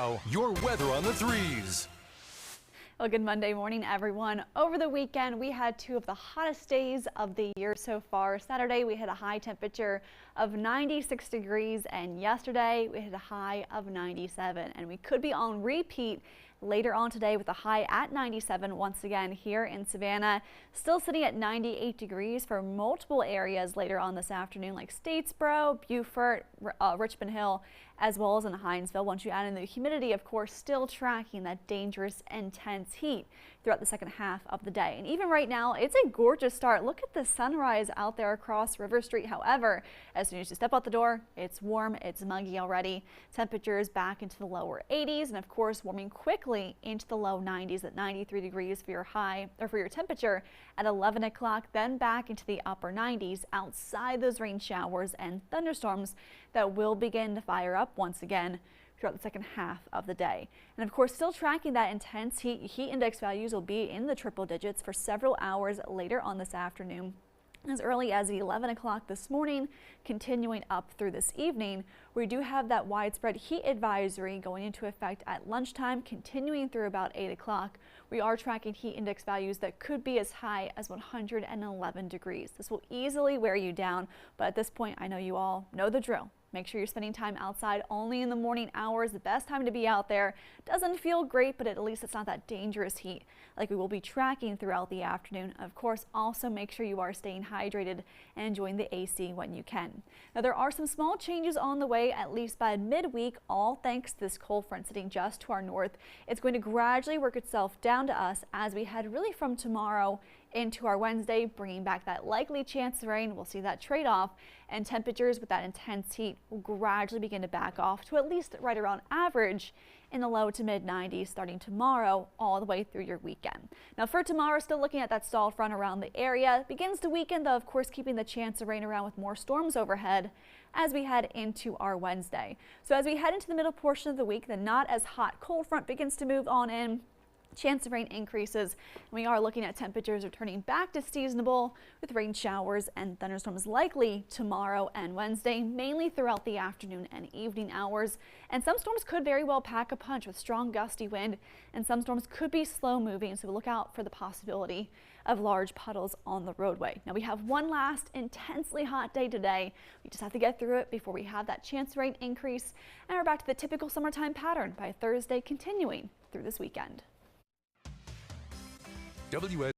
Now, your weather on the 3s. Well, good Monday morning, everyone. Over the weekend, we had two of the hottest days of the year so far. Saturday, we hit a high temperature of 96 degrees, and yesterday, we hit a high of 97. And we could be on repeat later on today with a high at 97 once again here in Savannah. Still sitting at 98 degrees for multiple areas later on this afternoon, like Statesboro, Beaufort, Richmond Hill, as well as in Hinesville. Once you add in the humidity, of course, still tracking that dangerous, intense heat throughout the second half of the day. And even right now, it's a gorgeous start. Look at the sunrise out there across River Street. However, as soon as you step out the door, it's warm, it's muggy already. Temperatures back into the lower 80s, and of course, warming quickly into the low 90s at 93 degrees for your high, or for your temperature at 11 o'clock, then back into the upper 90s outside those rain showers and thunderstorms that will begin to fire up once again throughout the second half of the day. And of course, still tracking that intense heat. Heat index values will be in the triple digits for several hours later on this afternoon. As early as 11 o'clock this morning, continuing up through this evening, we do have that widespread heat advisory going into effect at lunchtime, continuing through about 8 o'clock. We are tracking heat index values that could be as high as 111 degrees. This will easily wear you down, but at this point, I know you all know the drill. Make sure you're spending time outside only in the morning hours. The best time to be out there. Doesn't feel great, but at least it's not that dangerous heat like we will be tracking throughout the afternoon. Of course, also make sure you are staying hydrated and enjoying the AC when you can. Now, there are some small changes on the way, at least by midweek, all thanks to this cold front sitting just to our north. It's going to gradually work itself down to us as we head really from tomorrow into our Wednesday, bringing back that likely chance of rain. We'll see that trade-off, and temperatures with that intense heat will gradually begin to back off to at least right around average in the low to mid 90s starting tomorrow all the way through your weekend. Now for tomorrow, still looking at that stalled front around the area. Begins to weaken, though, of course, keeping the chance of rain around with more storms overhead as we head into our Wednesday. So as we head into the middle portion of the week, the not as hot cold front begins to move on in. Chance of rain increases. We are looking at temperatures returning back to seasonable with rain showers and thunderstorms likely tomorrow and Wednesday, mainly throughout the afternoon and evening hours. And some storms could very well pack a punch with strong gusty wind, and some storms could be slow moving, so look out for the possibility of large puddles on the roadway. Now we have one last intensely hot day today. We just have to get through it before we have that chance of rain increase, and we're back to the typical summertime pattern by Thursday, continuing through this weekend.